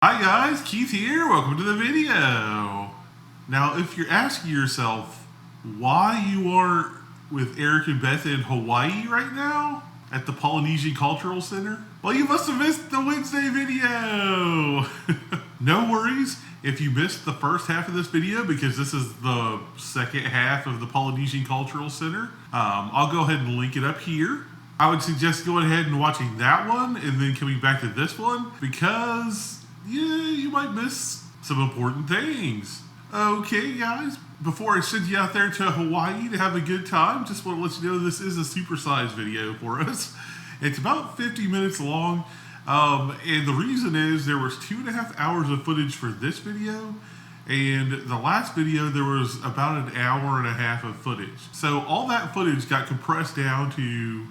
Hi guys, Keith here. Welcome to the video. Now, if you're asking yourself why you aren't with Eric and Beth in Hawaii right now at the Polynesian Cultural Center, well, you must have missed the Wednesday video. No worries if you missed the first half of this video, because this is the second half of the Polynesian Cultural Center. I'll go ahead and link it up here. I would suggest going ahead and watching that one and then coming back to this one, because you might miss some important things. Okay, guys, before I send you out there to Hawaii to have a good time, just want to let you know this is a supersized video for us. It's about 50 minutes long, and the reason is there was 2.5 hours of footage for this video, and the last video there was about an hour and a half of footage. So all that footage got compressed down to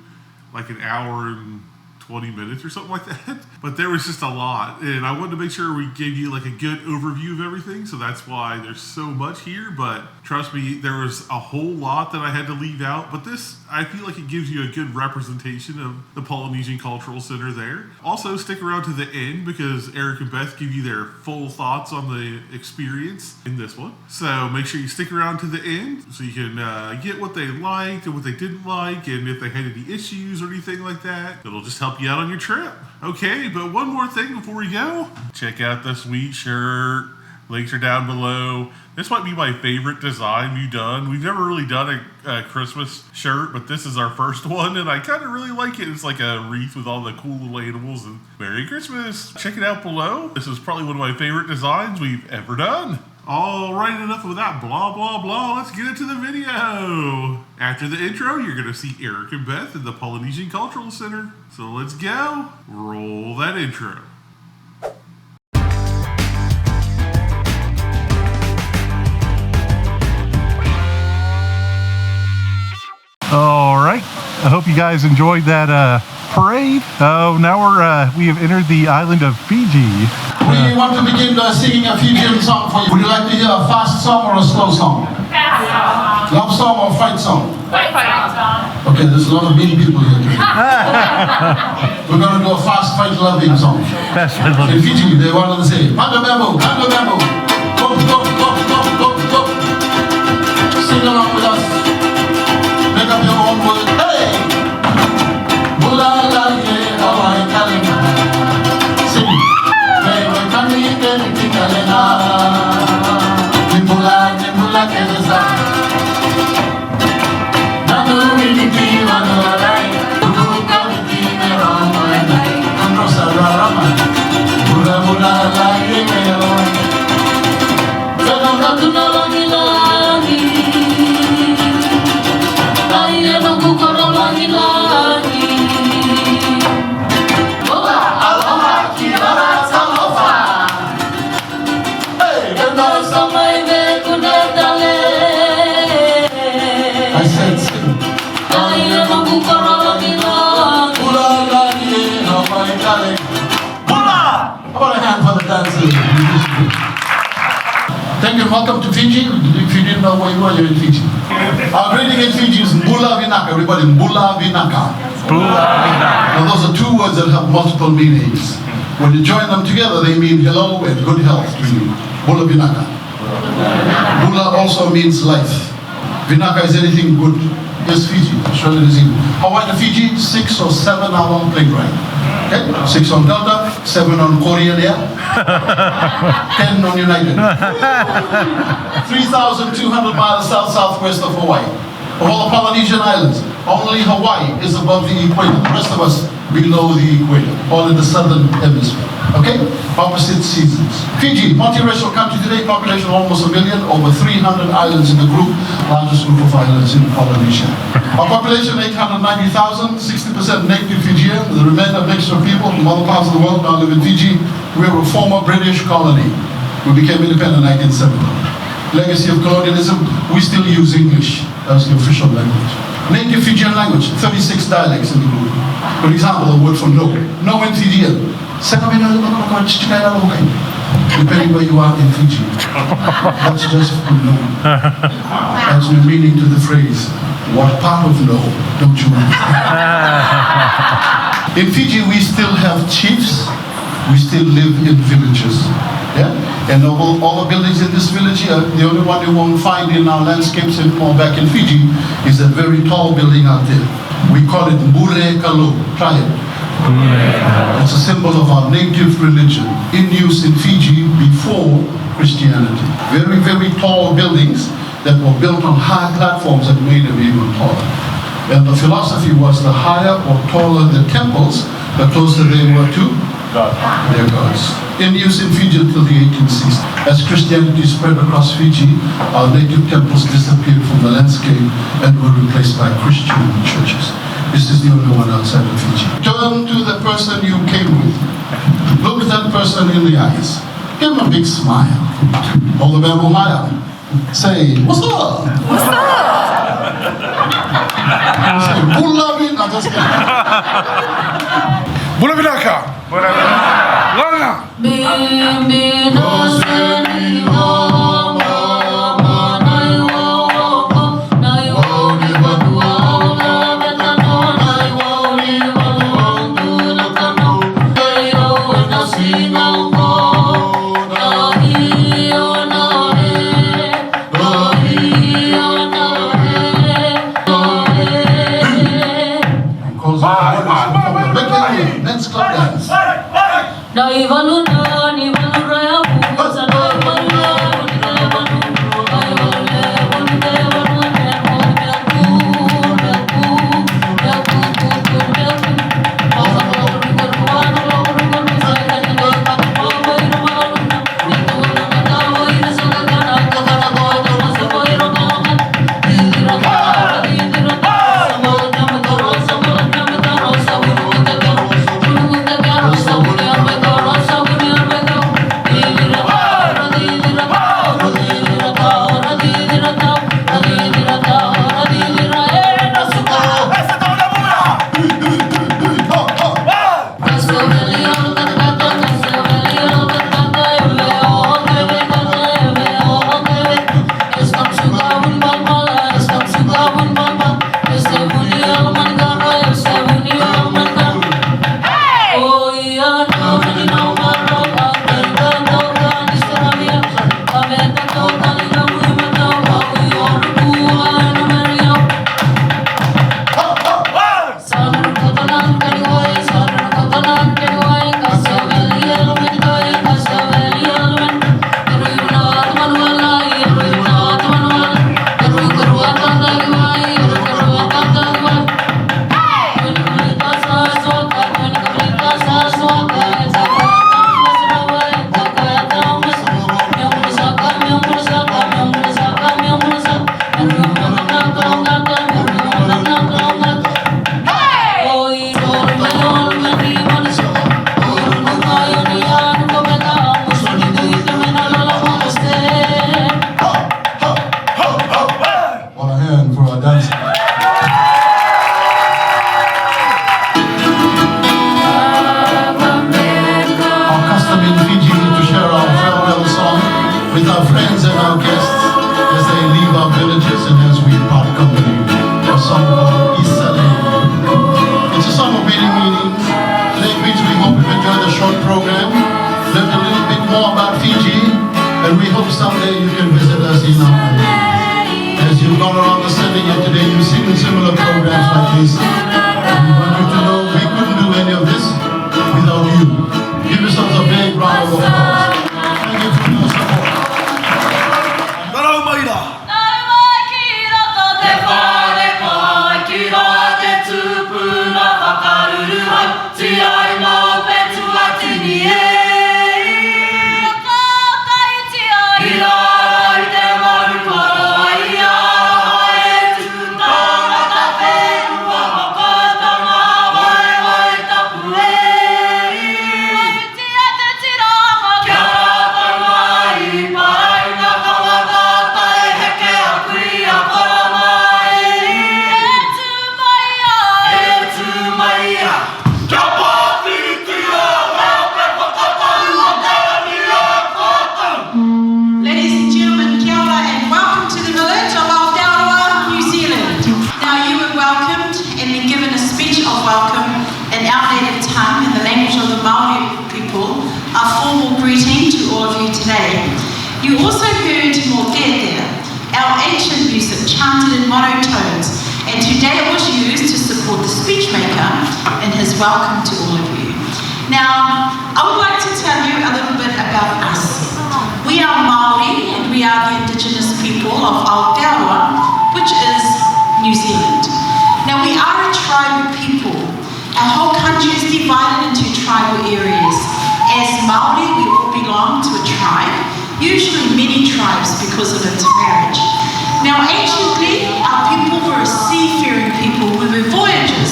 like an hour and 20 minutes or something like that, but there was just a lot, and I wanted to make sure we gave you like a good overview of everything, so that's why there's so much here. But trust me, there was a whole lot that I had to leave out, but this, I feel like it gives you a good representation of the Polynesian Cultural Center there. Also, stick around to the end, because Eric and Beth give you their full thoughts on the experience in this one, so make sure you stick around to the end so you can get what they liked and what they didn't like, and if they had any issues or anything like that. It'll just help you out on your trip. Okay, but one more thing before we go. Check out the sweet shirt. Links are down below. This might be my favorite design we've done. We've never really done a Christmas shirt, but this is our first one, and I kind of really like it. It's like a wreath with all the cool little animals, and Merry Christmas. Check it out below. This is probably one of my favorite designs we've ever done. All right, enough of that blah, blah, blah. Let's get into the video. After the intro, you're going to see Eric and Beth in the Polynesian Cultural Center. So let's go. Roll that intro. All right. I hope you guys enjoyed that parade. Now we have entered the island of Fiji. We want to begin singing a Fijian song for you. Would you like to hear a fast song or a slow song? Fast song. Love song or fight song? Fight song. Okay, there's a lot of mean people here today. We're going to do a fast fight loving song. In Fiji, they want to say, Panga Bambo, Panga Bambo. Go, go, go, go, go, go. Sing along with us. Make up your own word. Hey! Bula la ye, Hawaii kalina. Sing. Nimbula keleza. Nanu miliki wanu alai. Kukuka wiki meromo enai. Androsa rarama. Bula bula alai yemeo. Zana tunalani lani. Laie no kukoro lani lani. Ola aloha kirara talofa. I said sing. How about a hand for the dancers? Thank you and welcome to Fiji. If you didn't know where you are, you're in Fiji. Our greeting in Fiji is Mbula Vinaka. Everybody, Mbula Vinaka. Mbula Vinaka. Now those are two words that have multiple meanings. When you join them together, they mean hello and good health to you. Mbula Vinaka. Mbula also means life. Vinaka is anything good. Yes, Fiji. Surely it is even. Hawaii to Fiji, 6 or 7 hour plane ride. Okay? 6 on Delta, 7 on Korean Air, 10 on United. 3,200 miles southwest of Hawaii. Of all the Polynesian islands, only Hawaii is above the equator. The rest of us below the equator, all in the southern hemisphere. Okay? Opposite seasons. Fiji, multiracial country today, population almost 1 million, over 300 islands in the group, largest group of islands in Polynesia. Our population 890,000, 60% native Fijian, the remainder mixture of people from other parts of the world now live in Fiji. We were a former British colony. We became independent in 1970. Legacy of colonialism, we still use English as the official language. Native Fijian language, 36 dialects in the group. For example, a word from no. No in Fijian. Depending where you are in Fiji. That's just for no. That's the meaning to the phrase, what part of no don't you understand? In Fiji, we still have chiefs, we still live in villages. Yeah? And all the buildings in this village here, the only one you won't find in our landscapes anymore back in Fiji is a very tall building out there. We call it Mure Kalo. Try it. It's a symbol of our native religion, in use in Fiji before Christianity. Very, very tall buildings that were built on high platforms that made them even taller. And the philosophy was the higher or taller the temples, the closer they were to their gods. In use in Fiji until the 1860s. As Christianity spread across Fiji, our native temples disappeared from the landscape and were replaced by Christian churches. This is the only one outside of Fiji. Turn to the person you came with. Look that person in the eyes. Give him a big smile. Hold the bamboo high. Say, what's up? What's up? Say, Bulabi. No, just kidding. Bulabinaka. Lana. Let's clap dance. You also heard Mo'Tete, our ancient music chanted in monotones, and today it was used to support the speechmaker in his welcome to all of you. Now, I would like to tell you a little bit about us. We are Māori, and we are the indigenous people of Aotearoa, which is New Zealand. Now, we are a tribal people. Our whole country is divided into tribal areas. As Māori, we all belong to a tribe, usually many tribes because of intermarriage. Now, anciently, our people were a seafaring people. We were voyagers.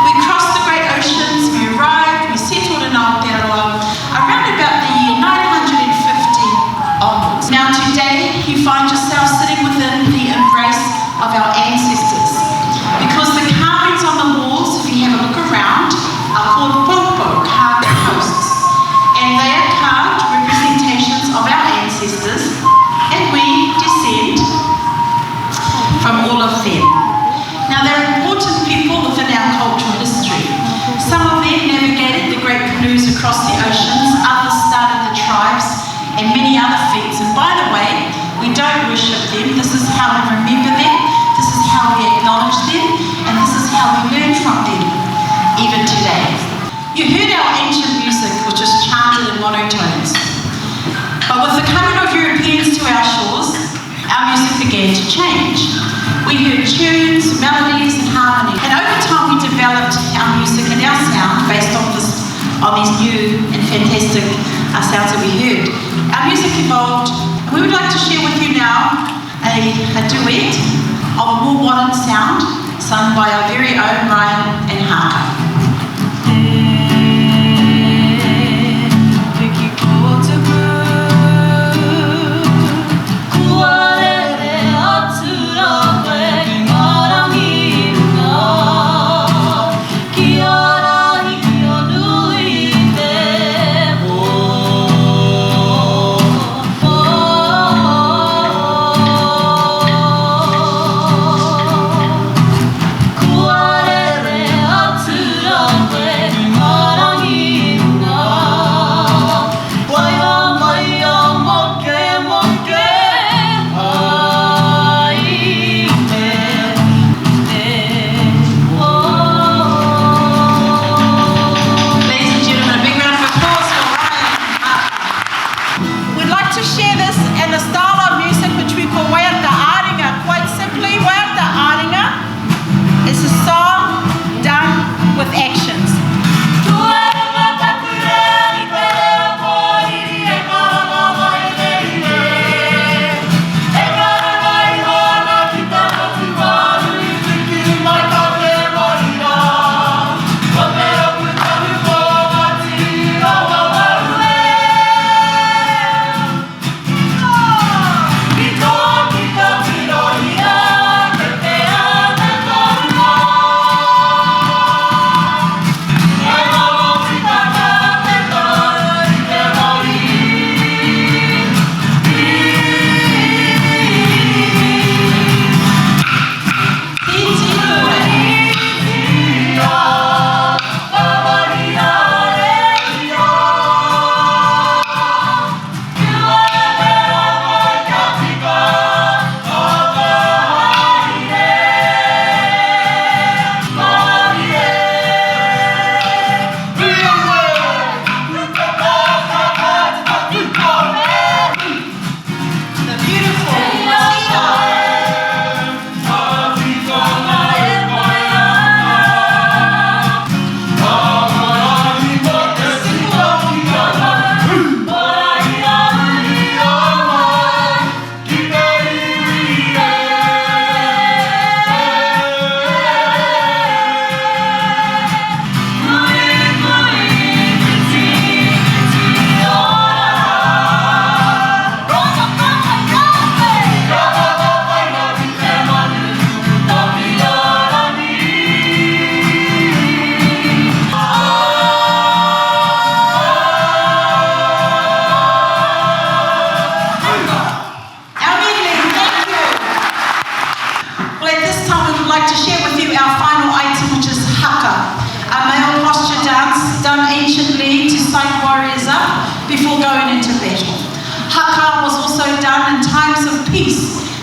We crossed the great oceans, we arrived, we settled in Aotearoa around about the year 950 onwards. Now, today, you find yourself sitting within the embrace of our ancestors, because the carvings on the walls, if you have a look around, are called popo, carved posts, and they are carved representations of our ancestors, and we descend from all of them. Now, they're important people within our cultural history. Some of them navigated the great canoes across the oceans, others started the tribes, and many other feats. And by the way, we don't worship them. This is how we remember them, this is how we acknowledge them, and this is how we learn from them, even today. You heard our ancient music, which is chanted in monotones. But with the coming of Europeans to our shores, our music began to change. We heard tunes, melodies, and harmony. And over time we developed our music and our sound based on these new and fantastic sounds that we heard. Our music evolved. We would like to share with you now a duet of a more modern sound sung by our very own Ryan and Haka. To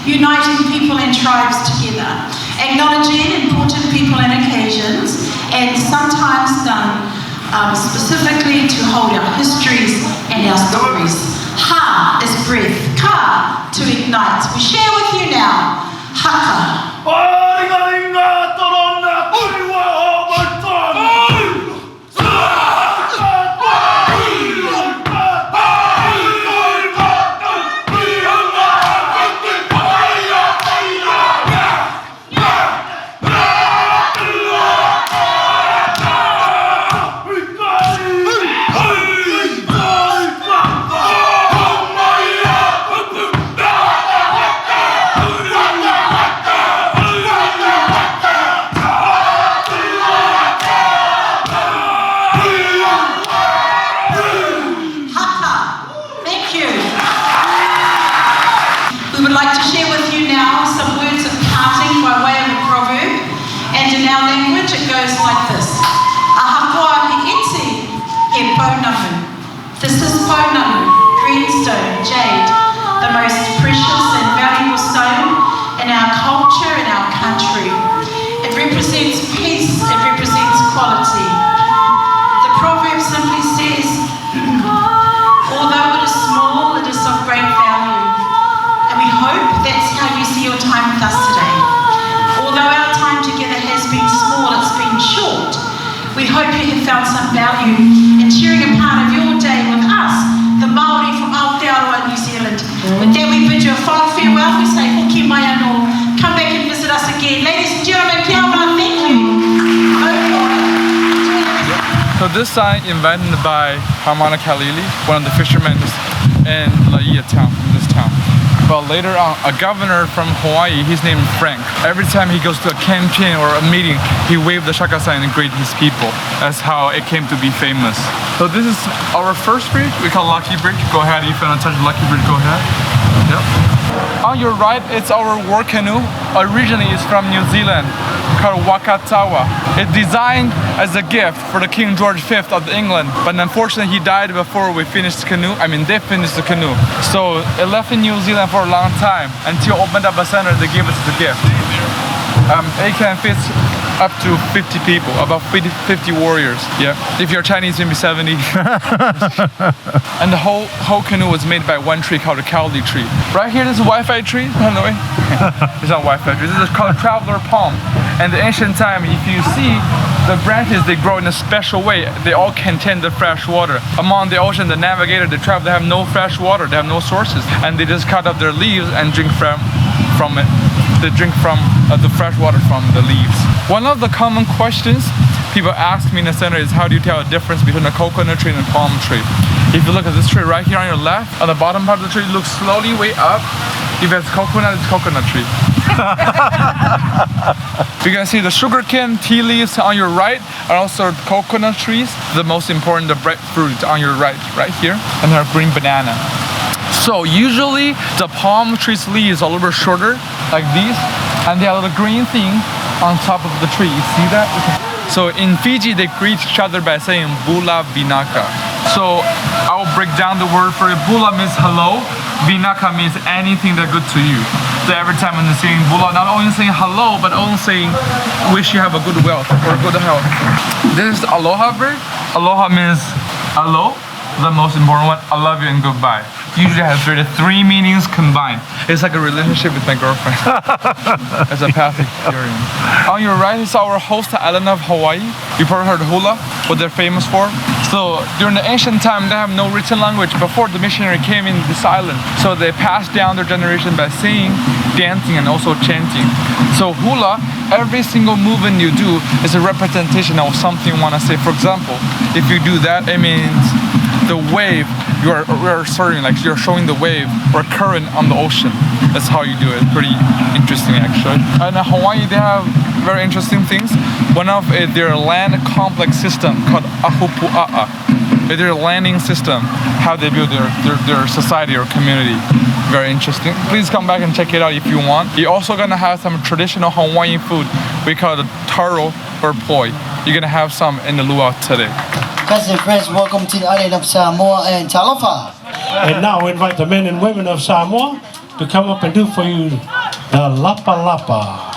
uniting people and tribes together, acknowledging important people and occasions, and sometimes done specifically to hold our histories and our stories. Ha is breath, ka to ignite. We share with you now, haka. This is Pounamu, greenstone, jade, the most precious and valuable stone in our culture and our country. It represents peace, it represents quality. The proverb simply says, although it is small, it is of great value. And we hope that's how you see your time with us today. Although our time together has been small, it's been short. We hope you have found some value in sharing a part of your day with us, the Māori from Aotearoa, New Zealand. With that, we bid you a fond farewell. We say, hoki mai anō. Come back and visit us again. Ladies and gentlemen, kia ora, thank you. So this sign invented by Hamana Kalili, one of the fishermen in Laie town, this town. But later on, a governor from Hawaii, he's named Frank. Every time he goes to a campaign or a meeting, he waved the shaka sign and greeted his people. That's how it came to be famous. So this is our first bridge. We call Lucky Bridge. Go ahead, if you want to touch the Lucky Bridge, go ahead. Yep. On your right, it's our war canoe. Originally, it's from New Zealand, called Wakatawa. It's designed as a gift for the King George V of England, but unfortunately he died before we finished the canoe. They finished the canoe. So it left in New Zealand for a long time until opened up a center. They gave us the gift. It can fit up to 50 people, about 50 warriors. Yeah. If you're Chinese, maybe 70. And the whole canoe was made by one tree called a kauri tree. Right here, this is a Wi-Fi tree, by the way. It's not Wi-Fi tree. This is called traveler palm. And the ancient time, if you see the branches, they grow in a special way. They all contain the fresh water. Among the ocean, the navigator, they travel, they have no fresh water, they have no sources. And they just cut up their leaves and drink from it. They drink from the fresh water from the leaves. One of the common questions people ask me in the center is, how do you tell the difference between a coconut tree and a palm tree? If you look at this tree right here on your left, on the bottom part of the tree, look slowly way up. If it's coconut, it's coconut tree. You can see the sugarcane, tea leaves on your right are also coconut trees. The most important, the breadfruit on your right here, and our green banana. So usually the palm tree's leaves are a little bit shorter, like these, and they have a little green thing on top of the tree. You see that? So in Fiji, they greet each other by saying Bula Vinaka. So I will break down the word for it. Bula means hello. Vinaka means anything that's good to you. So every time when they're saying Bula, not only saying hello, but also saying wish you have a good wealth or good health. This is Aloha bird. Aloha means hello. The most important one, I love you and goodbye. Usually has 3 meanings combined. It's like a relationship with my girlfriend. It's a past experience. On your right is our host island of Hawaii. You probably heard hula, what they're famous for. So during the ancient time, they have no written language before the missionary came in this island. So they passed down their generation by singing, dancing, and also chanting. So hula, every single movement you do is a representation of something you want to say. For example, if you do that, it means the wave, you're showing the wave or current on the ocean. That's how you do it. Pretty interesting, actually. And in Hawaii, they have very interesting things. One of their land complex system called ahupua'a. Their landing system, how they build their society or community. Very interesting. Please come back and check it out if you want. You're also gonna have some traditional Hawaiian food. We call it taro or poi. You're gonna have some in the luau today. Cousins and friends, welcome to the island of Samoa and Talofa. And now we invite the men and women of Samoa to come up and do for you the Lapa Lapa.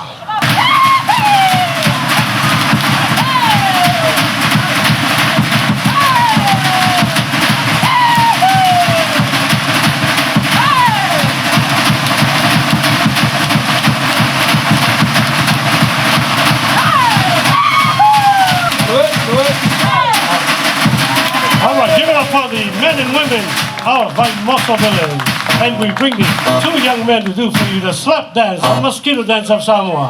Alright, give it up for the men and women out by Moscow Village. And we bring these two young men to do for you the slap dance, the mosquito dance of Samoa.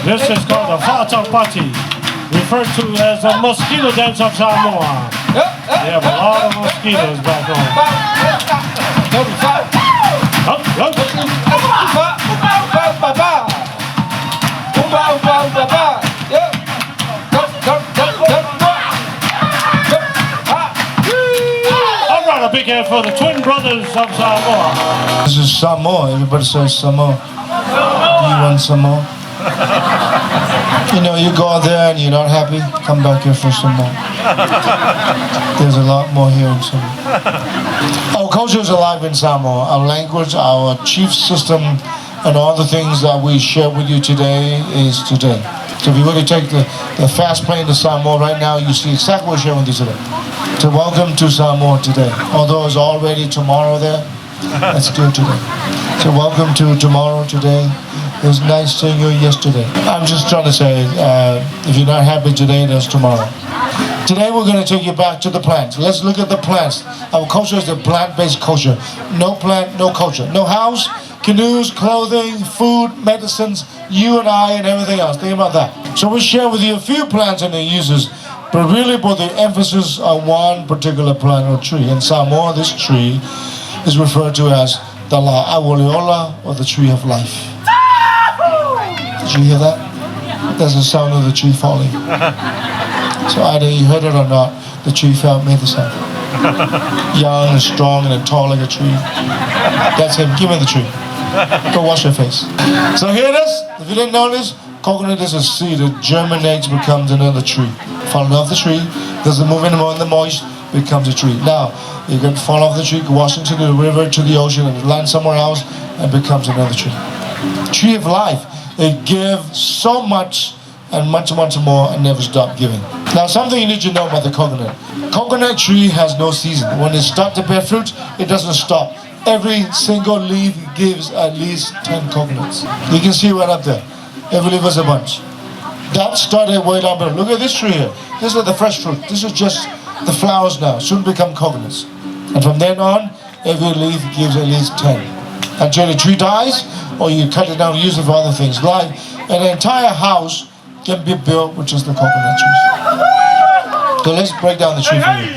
This is called the Fata Party, referred to as the mosquito dance of Samoa. They have a lot of mosquitoes back home. All right, a big hand for the twin brothers of Samoa. This is Samoa. Everybody says Samoa. Do you want Samoa? You know, you go out there and you're not happy, come back here for some more. There's a lot more here in Samoa. Our culture is alive in Samoa. Our language, our chief system, and all the things that we share with you today is today. So if you were to take the fast plane to Samoa right now, you see exactly what we're sharing with you today. So welcome to Samoa today. Although it's already tomorrow there, that's still today. So welcome to tomorrow today. It was nice seeing you yesterday. I'm just trying to say, if you're not happy today, there's tomorrow. Today we're going to take you back to the plants. Let's look at the plants. Our culture is a plant-based culture. No plant, no culture. No house, canoes, clothing, food, medicines, you and I, and everything else. Think about that. So we'll share with you a few plants and their uses, but really put the emphasis on one particular plant or tree. In Samoa, this tree is referred to as the Laie, or the tree of life. Did you hear that? That's the sound of the tree falling. So either you heard it or not, the tree fell, made the sound. Young and strong and tall like a tree. That's him. Give me the tree. Go wash your face. So here it is. If you didn't notice, coconut is a seed. It germinates, becomes another tree. Falling off the tree, doesn't move anymore in the moist, becomes a tree. Now, you can fall off the tree, wash into the river, to the ocean, and land somewhere else, and becomes another tree. Tree of life. It gives so much and much more and never stop giving. Now something you need to know about the coconut. Coconut tree has no season. When it starts to bear fruit, it doesn't stop. Every single leaf gives at least 10 coconuts. You can see right up there. Every leaf is a bunch. That started way down below. Look at this tree here. This is the fresh fruit. This is just the flowers now. Soon become coconuts. And from then on, every leaf gives at least 10. Until the tree dies, or you cut it down and use it for other things. Like an entire house can be built with just the coconut trees. So let's break down the tree for you.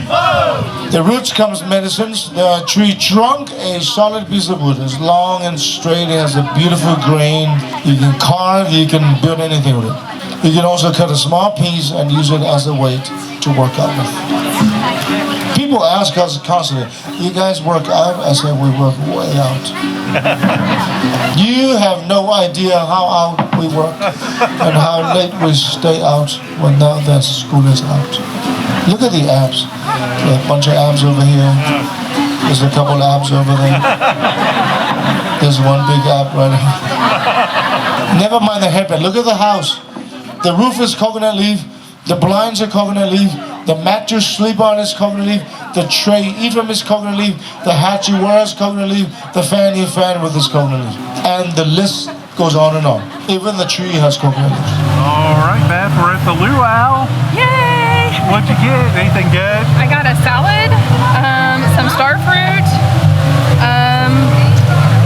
The roots comes medicines. The tree trunk, a solid piece of wood. It's long and straight. It has a beautiful grain. You can carve, you can build anything with it. You can also cut a small piece and use it as a weight to work out with. People ask us constantly, you guys work out? I say, we work way out. You have no idea how out we work and how late we stay out when now that school is out. Look at the abs. There's a bunch of abs over here. There's a couple abs over there. There's one big ab right here. Never mind the headband. Look at the house. The roof is coconut leaf. The blinds are coconut leaf. The mat you sleep on is coconut leaf. The tray you eat from is coconut leaf. The hat you wear is coconut leaf. The fan you fan with is coconut leaf. And the list goes on and on. Even the tree has coconut leaves. All right, Beth, we're at the Luau. Yay! What'd you get? Anything good? I got a salad, some star fruit,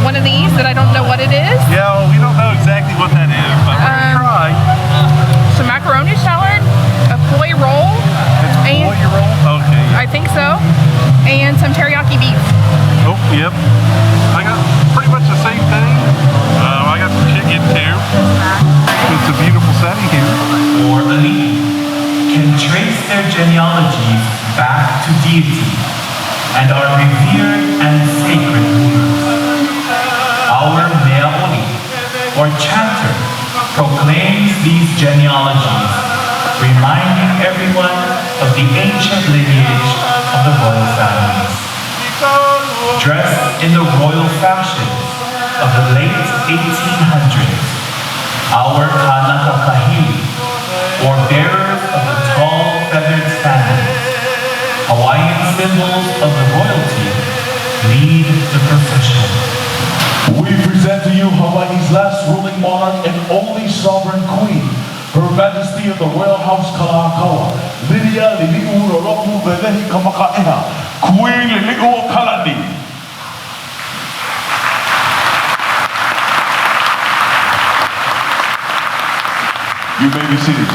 one of these that I don't know what it is. Yeah, well, we don't know exactly what that is, but we're gonna try. Some macaroni salad, a poi roll. It's poi roll? Okay. I think so. And some teriyaki beef. Oh, yep. I got pretty much the same thing. I got some chicken too. It's a beautiful setting here. Or Laie can trace their genealogy back to deity. and are revered and sacred rulers. Our Meaoli, or chanter, proclaims these genealogies, reminding everyone of the ancient lineage of the royal families. Dressed in the royal fashions of the late 1800s, our Kanakakahili, or bearers of the tall feathered sandals, Hawaiian symbols of the royalty, lead the procession. We present to you Hawaii's last ruling monarch and only sovereign queen, Her Majesty of the Royal House Kalakaua, Lilia Lili'u Roropu Vevehi Kamakaeha, Queen Lili'u Kalani. You may be seated.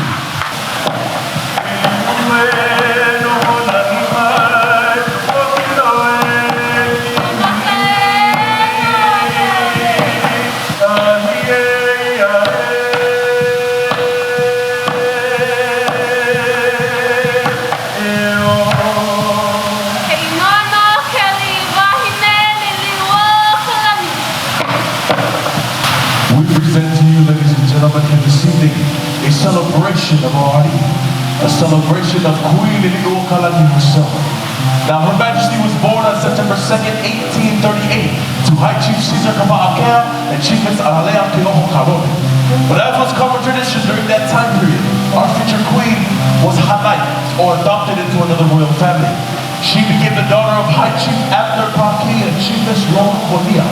A celebration of our Laie, a celebration of Queen Lili'u Kalani herself. Now, Her Majesty was born on September 2nd, 1838, to High Chief Caesar Kama'akea and Chiefess Alea Keoho Karone. But as was common tradition during that time period, our future queen was hanai, or adopted into another royal family. She became the daughter of High Chief Abner Paki and Chiefess Loa Konia.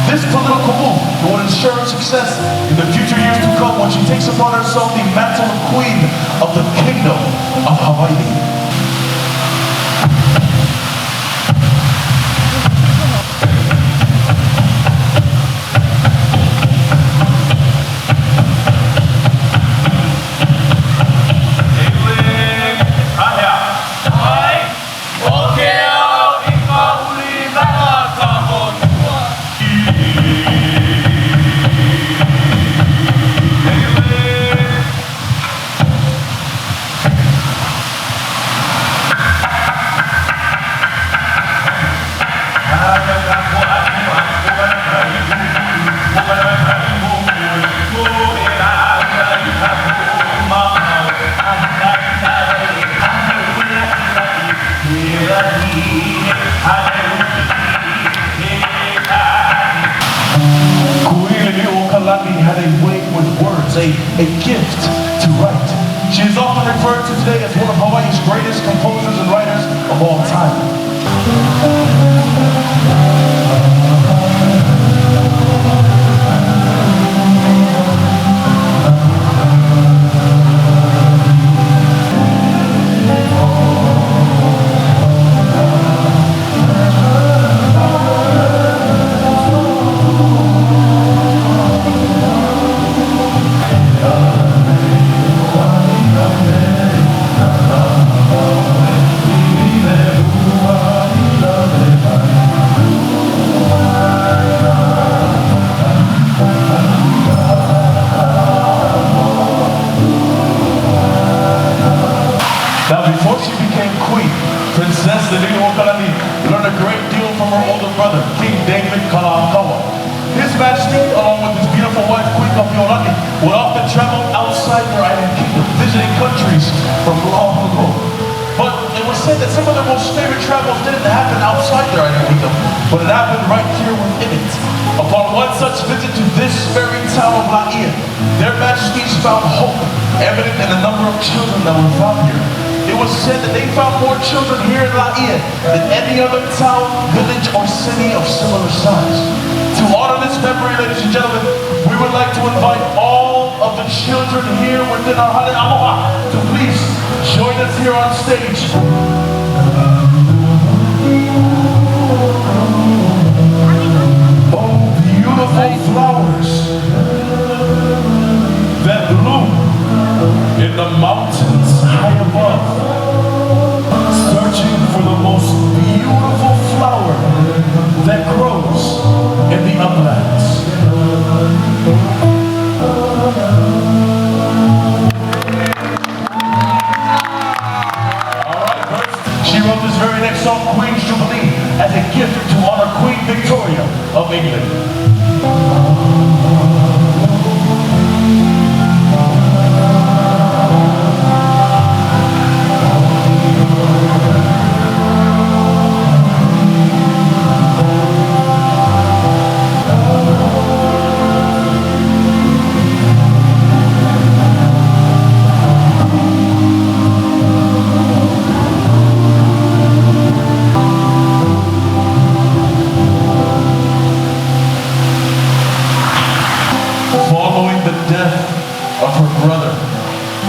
This political move would ensure success in the future years to come when she takes upon herself the mantle of Queen of the Kingdom of Hawaii. Had a way with words, a gift to write. She is often referred to today as one of Hawaii's greatest composers and writers of all time. Learned a great deal from her older brother, King David Kalakaua. His Majesty, along with his beautiful wife, Queen Kapiolani, would often travel outside their island kingdom, visiting countries from long ago. But it was said that some of their most favorite travels didn't happen outside their island kingdom, but it happened right here within it. Upon one such visit to this very town of Laie, their Majesties found hope, evident in the number of children that were found here. It was said that they found more children here in Laie than any other town, village, or city of similar size. To honor this memory, ladies and gentlemen, we would like to invite all of the children here within our Hale Aloha to please join us here on stage. Oh, beautiful flowers that bloom in the mountains high above, searching for the most beautiful flower that grows in the uplands. All right, first, She wrote this very next song, Queen's Jubilee, as a gift to honor Queen Victoria of England. Following the death of her brother,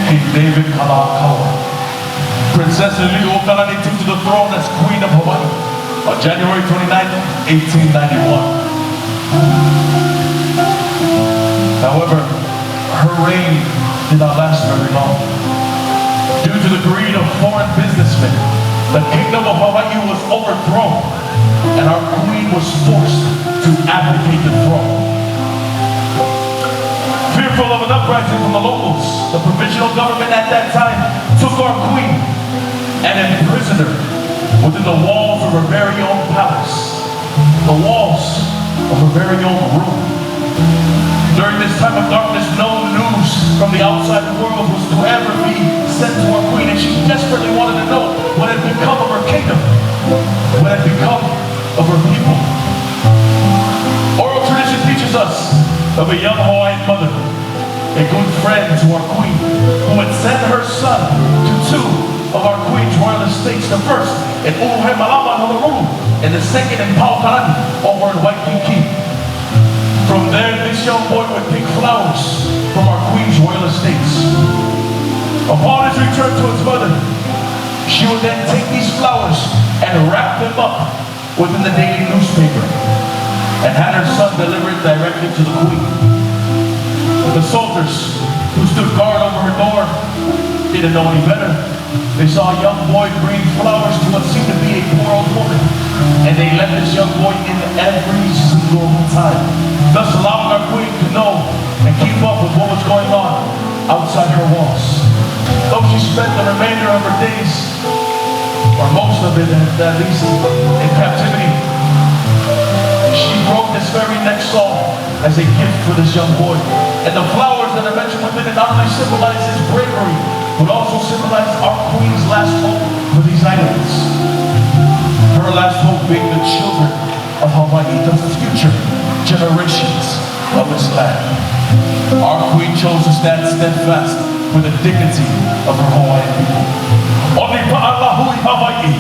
King David Kalakaua, Princess Liliuokalani took to the throne as Queen of Hawaii on January 29, 1891. However, her reign did not last very long. Due to the greed of foreign businessmen, the Kingdom of Hawaii was overthrown, and our Queen was forced to abdicate the throne. Fearful of an uprising from the locals, the provisional government at that time took our Queen and imprisoned her within the walls of her very own palace, the walls of her very own room. During this time of darkness, no news from the outside world was to ever be sent to our Queen, and she desperately wanted to know what had become of her kingdom, what had become of her people. Oral tradition teaches us of a young Hawaiian mother, a good friend to our Queen, who had sent her son to two of our Queen's royal estates, the first in Uluhemalama, Honolulu, and the second in Paukalani, over in Waikiki. From there, this young boy would pick flowers from our Queen's royal estates. Upon his return to his mother, she would then take these flowers and wrap them up within the daily newspaper and had her son deliver it directly to the Queen. The soldiers who stood guard over her door didn't know any better. They saw a young boy bring flowers to what seemed to be a poor old woman, and they let this young boy in every single time, thus allowing our Queen to know and keep up with what was going on outside her walls. Though she spent the remainder of her days, or most of it at least, in captivity, she wrote this very next song as a gift for this young boy. And the flowers that are mentioned within it not only symbolize his bravery, but also symbolize our Queen's last hope for these islands. Her last hope being the children of Hawaii, the future generations of this land. Our Queen chose to stand steadfast for the dignity of her Hawaiian people. Oni pa'alahui Hawaii.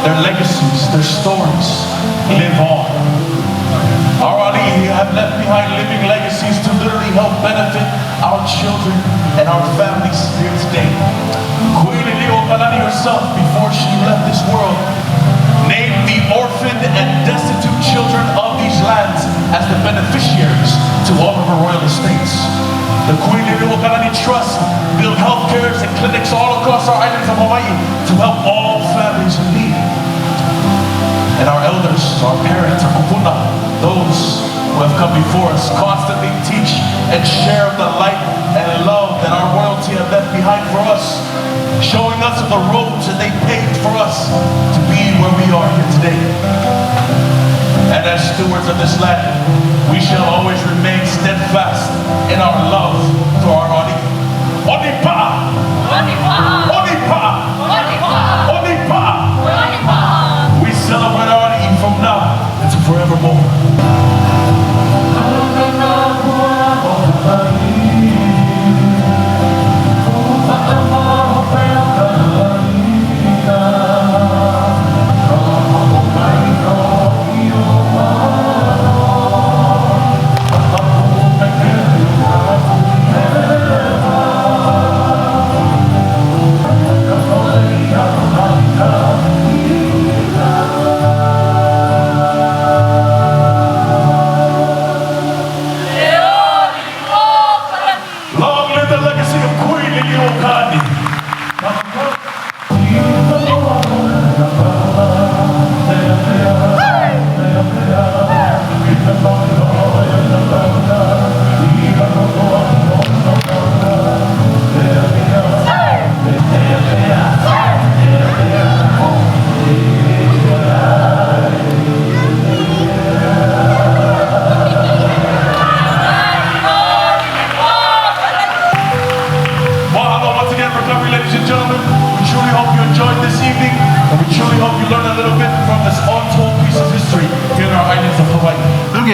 Their legacies, their stories live on. Our Laie have left behind living legacies to literally help benefit our children and our families here today. Queen Liliuokalani herself, before she left this world, named the orphaned and destitute children of these lands as the beneficiaries to all of her royal estates. The Queen Liliuokalani Trust built health cares and clinics all across our islands of Hawaii to help all families in need. And our elders, our parents, our kupuna, those who have come before us, constantly teach and share the light and love that our royalty have left behind for us, showing us the roads that they paved for us to be where we are here today. And as stewards of this land, we shall always remain steadfast in our love for our Laie. Onipa! Onipa! Onipa! Onipa! Onipa! Onipa! We celebrate our Laie from now until forevermore.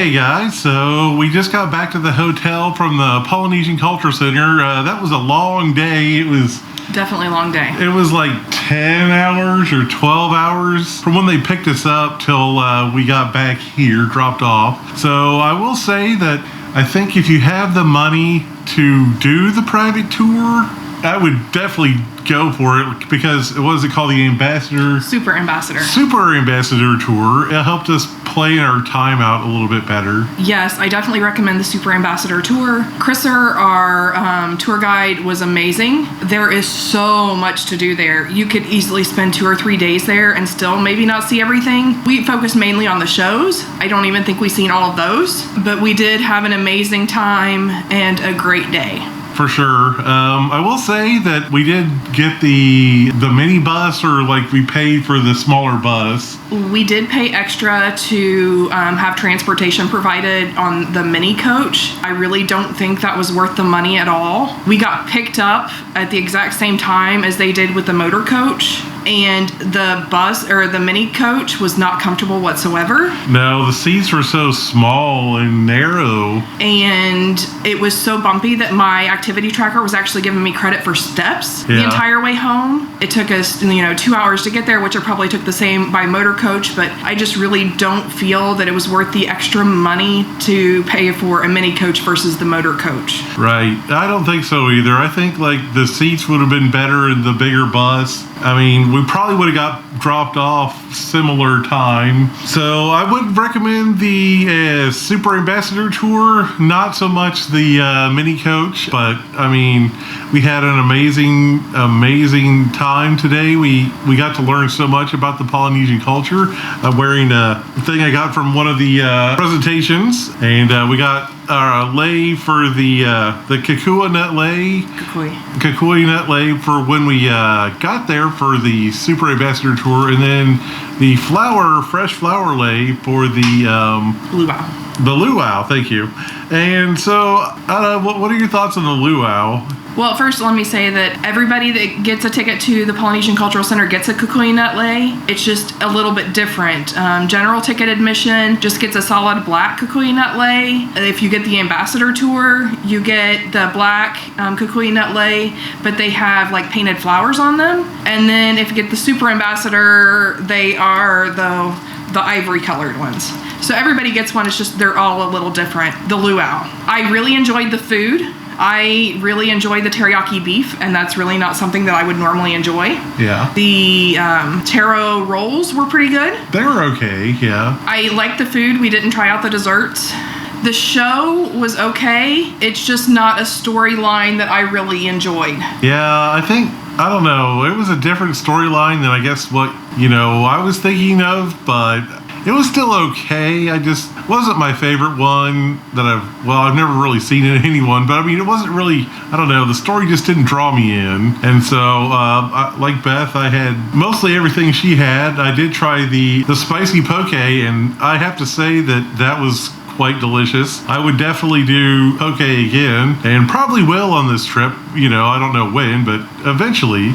Okay, guys, so we just got back to the hotel from the Polynesian Cultural Center. That was a long day. It was definitely a long day. It was like 10 hours or 12 hours from when they picked us up till we got back here, dropped off. So I will say that I think if you have the money to do the private tour, I would definitely go for it because what is it called? The Super Ambassador Tour. It helped us play our time out a little bit better. Yes, I definitely recommend the Super Ambassador Tour. Chrisser, our tour guide, was amazing. There is so much to do there. You could easily spend 2 or 3 days there and still maybe not see everything. We focused mainly on the shows. I don't even think we've seen all of those, but we did have an amazing time and a great day. For sure. I will say that we did get the mini bus, or like we paid for the smaller bus. We did pay extra to have transportation provided on the mini coach. I really don't think that was worth the money at all. We got picked up at the exact same time as they did with the motor coach, and the bus or the mini coach was not comfortable whatsoever. No, the seats were so small and narrow. And it was so bumpy that my activity tracker was actually giving me credit for steps the entire way home. It took us, 2 hours to get there, which it probably took the same by motor coach, but I just really don't feel that it was worth the extra money to pay for a mini coach versus the motor coach. Right. I don't think so either. I think like the seats would have been better in the bigger bus. I mean, we probably would have got dropped off similar time. So I would recommend the Super Ambassador Tour, not so much the mini coach, but I mean, we had an amazing time today. We got to learn so much about the Polynesian culture. I'm wearing a thing I got from one of the presentations, and we got our Laie for the Kukui nut Laie. Kukui nut Laie for when we got there for the Super Ambassador Tour, and then the fresh flower Laie for the Luau. The Luau, thank you. And so, what are your thoughts on the Luau? Well, first, let me say that everybody that gets a ticket to the Polynesian Cultural Center gets a Kukui nut Laie. It's just a little bit different. General ticket admission just gets a solid black Kukui nut Laie. If you get the Ambassador Tour, you get the black Kukui nut Laie, but they have like painted flowers on them. And then if you get the Super Ambassador, they are the ivory colored ones. So everybody gets one, it's just they're all a little different. The Luau. I really enjoyed the food. I really enjoyed the teriyaki beef, and that's really not something that I would normally enjoy. Yeah. The taro rolls were pretty good. They were okay, yeah. I liked the food. We didn't try out the desserts. The show was okay. It's just not a storyline that I really enjoyed. Yeah, I don't know. It was a different storyline than I guess what, I was thinking of, but it was still okay. I just wasn't my favorite one that I've never really seen in anyone, but I mean, it wasn't really, I don't know, the story just didn't draw me in. And so, like Beth, I had mostly everything she had. I did try the spicy poke, and I have to say that was quite delicious. I would definitely do poke again, and probably will on this trip. I don't know when, but eventually.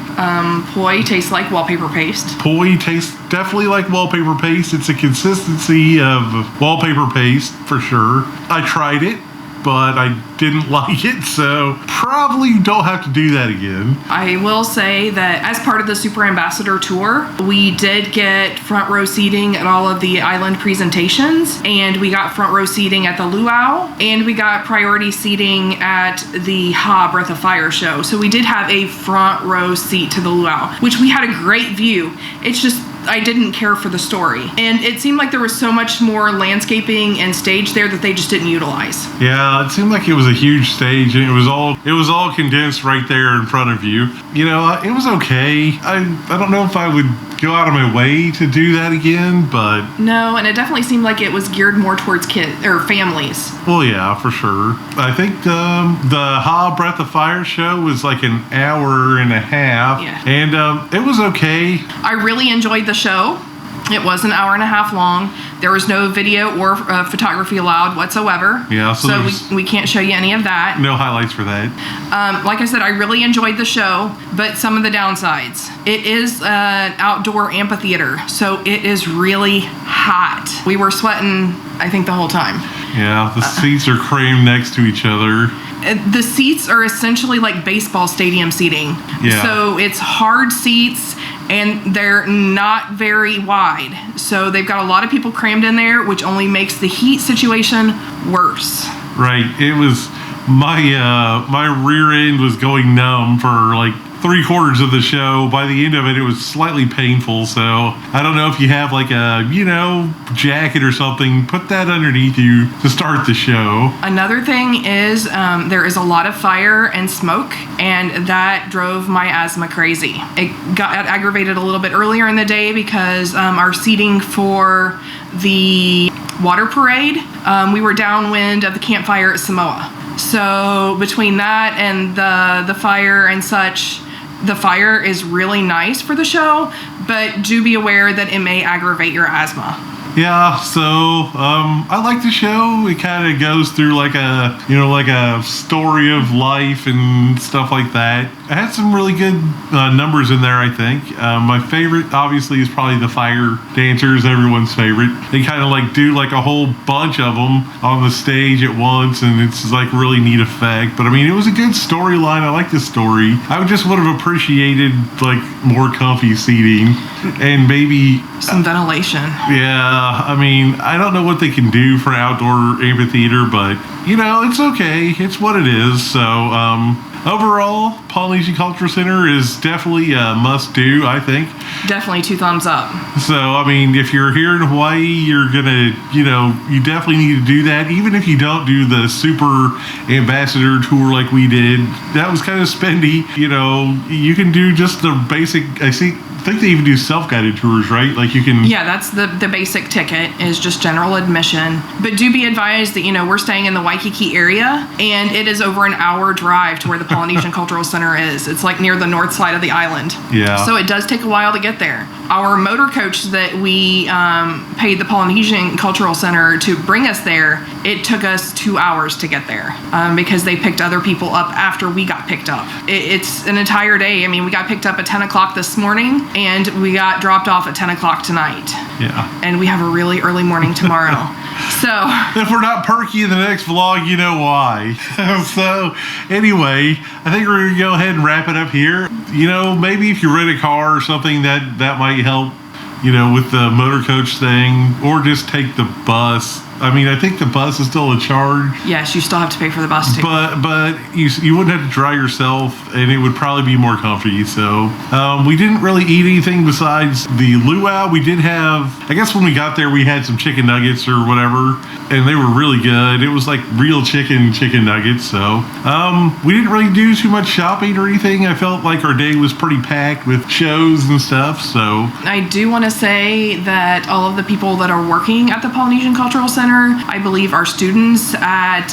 Poi tastes like wallpaper paste. Poi tastes definitely like wallpaper paste. It's a consistency of wallpaper paste for sure. I tried it, but I didn't like it, so probably don't have to do that again. I will say that as part of the Super Ambassador Tour, we did get front row seating at all of the island presentations, and we got front row seating at the Luau, and we got priority seating at the Breath of Fire show. So we did have a front row seat to the Luau, which we had a great view. It's just I didn't care for the story, and it seemed like there was so much more landscaping and stage there that they just didn't utilize. Yeah, it seemed like it was a huge stage, and it was all condensed right there in front of you. It was okay. I don't know if I would go out of my way to do that again, but no, and it definitely seemed like it was geared more towards kids or families. Well, yeah, for sure. I think the Breath of Fire show was like an hour and a half, and it was okay. I really enjoyed the show. It was an hour and a half long. There was no video or photography allowed whatsoever. Yeah, so we can't show you any of that. No highlights for that. Like I said, I really enjoyed the show, but some of the downsides. It is an outdoor amphitheater, so it is really hot. We were sweating, I think, the whole time. Yeah, the seats are crammed next to each other. The seats are essentially like baseball stadium seating. Yeah. So it's hard seats and they're not very wide. So they've got a lot of people crammed in there, which only makes the heat situation worse. Right. It was my rear end was going numb for like 3/4 of the show. By the end of it, it was slightly painful. So I don't know if you have like a, jacket or something, put that underneath you to start the show. Another thing is there is a lot of fire and smoke, and that drove my asthma crazy. It got aggravated a little bit earlier in the day because our seating for the water parade, we were downwind of the campfire at Samoa. So between that and the fire and such, the fire is really nice for the show, but do be aware that it may aggravate your asthma. Yeah, so I like the show. It kind of goes through like a story of life and stuff like that. It had some really good numbers in there, I think. My favorite, obviously, is probably the fire dancers, everyone's favorite. They kind of like do like a whole bunch of them on the stage at once, and it's like really neat effect. But I mean, it was a good storyline. I like the story. I just would have appreciated like more comfy seating and maybe some ventilation. Yeah. I mean, I don't know what they can do for outdoor amphitheater, but, it's okay. It's what it is. So, overall, Polynesian Cultural Center is definitely a must-do, I think. Definitely 2 thumbs up. So, I mean, if you're here in Hawaii, you're going to, you definitely need to do that. Even if you don't do the super ambassador tour like we did, that was kind of spendy. You can do just the basic, I think they even do self-guided tours, right? Like you can... Yeah, that's the basic ticket is just general admission. But do be advised that, we're staying in the Waikiki area, and it is over an hour drive to where the Polynesian Cultural Center is. It's like near the north side of the island. Yeah. So it does take a while to get there. Our motor coach that we paid the Polynesian Cultural Center to bring us there, it took us 2 hours to get there because they picked other people up after we got picked up. It's an entire day. I mean, we got picked up at 10 o'clock this morning, and we got dropped off at 10 o'clock tonight. Yeah. And we have a really early morning tomorrow. So if we're not perky in the next vlog, you know why. So anyway, I think we're gonna go ahead and wrap it up here. Maybe if you rent a car or something, that might help, with the motor coach thing, or just take the bus. I mean, I think the bus is still a charge. Yes, you still have to pay for the bus too. But you wouldn't have to drive yourself, and it would probably be more comfy. So we didn't really eat anything besides the luau. We did have, I guess when we got there, we had some chicken nuggets or whatever, and they were really good. It was like real chicken nuggets. So we didn't really do too much shopping or anything. I felt like our day was pretty packed with shows and stuff. So I do want to say that all of the people that are working at the Polynesian Cultural Center, I believe, are students at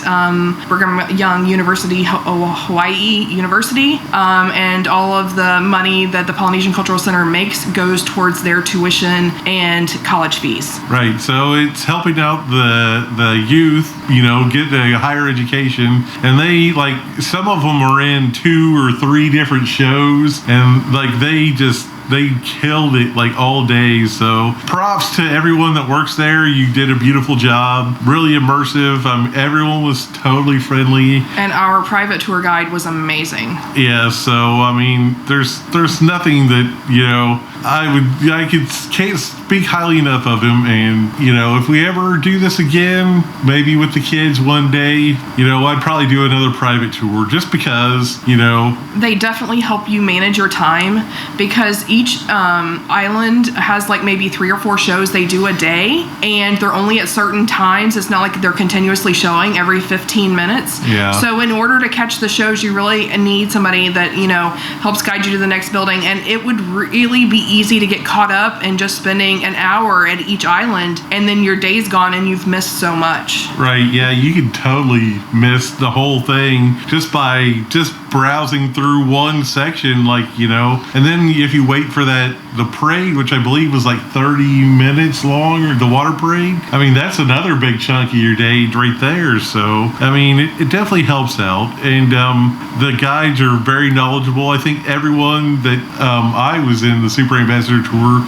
Brigham Young University, Hawaii University, and all of the money that the Polynesian Cultural Center makes goes towards their tuition and college fees. Right, so it's helping out the youth, get a higher education, and they, like, some of them are in 2 or 3 different shows, and like they killed it like all day. So props to everyone that works there. You did a beautiful job, really immersive. Everyone was totally friendly, and our private tour guide was amazing. Yeah, so I mean, there's nothing that can't speak highly enough of him. And if we ever do this again, maybe with the kids one day, I'd probably do another private tour, just because they definitely help you manage your time, because each island has like maybe 3 or 4 shows they do a day, and they're only at certain times. It's not like they're continuously showing every 15 minutes. Yeah. So in order to catch the shows, you really need somebody that helps guide you to the next building, and it would really be easy to get caught up in just spending an hour at each island, and then your day's gone and you've missed so much. Right, yeah, you can totally miss the whole thing just by browsing through one section, and then if you wait wait for the parade, which I believe was like 30 minutes long, or the water parade. I mean, that's another big chunk of your day right there. So, I mean, it definitely helps out. And the guides are very knowledgeable. I think everyone that I was in the Super Ambassador Tour,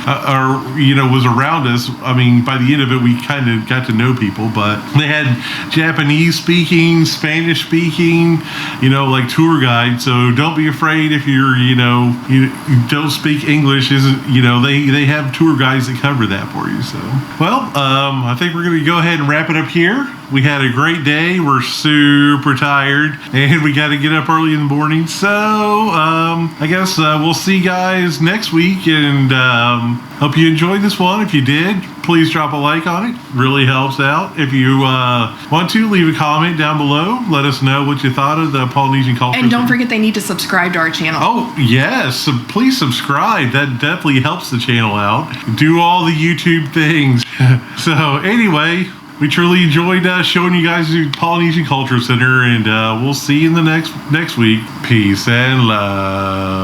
was around us. I mean, by the end of it, we kind of got to know people, but they had Japanese speaking, Spanish speaking, like tour guides. So don't be afraid if you're, you don't speak English. They have tour guides that cover that for you. So, well, I think we're going to go ahead and wrap it up here. We had a great day. We're super tired, and we got to get up early in the morning. So, I guess we'll see you guys next week, and hope you enjoyed this one. If you did, please drop a like on it. Really helps out. If you want to, leave a comment down below. Let us know what you thought of the Polynesian Cultural Center. And don't forget, they need to subscribe to our channel. Oh, yes. So please subscribe. That definitely helps the channel out. Do all the YouTube things. So, anyway, we truly enjoyed showing you guys the Polynesian Cultural Center, and we'll see you in the next week. Peace and love.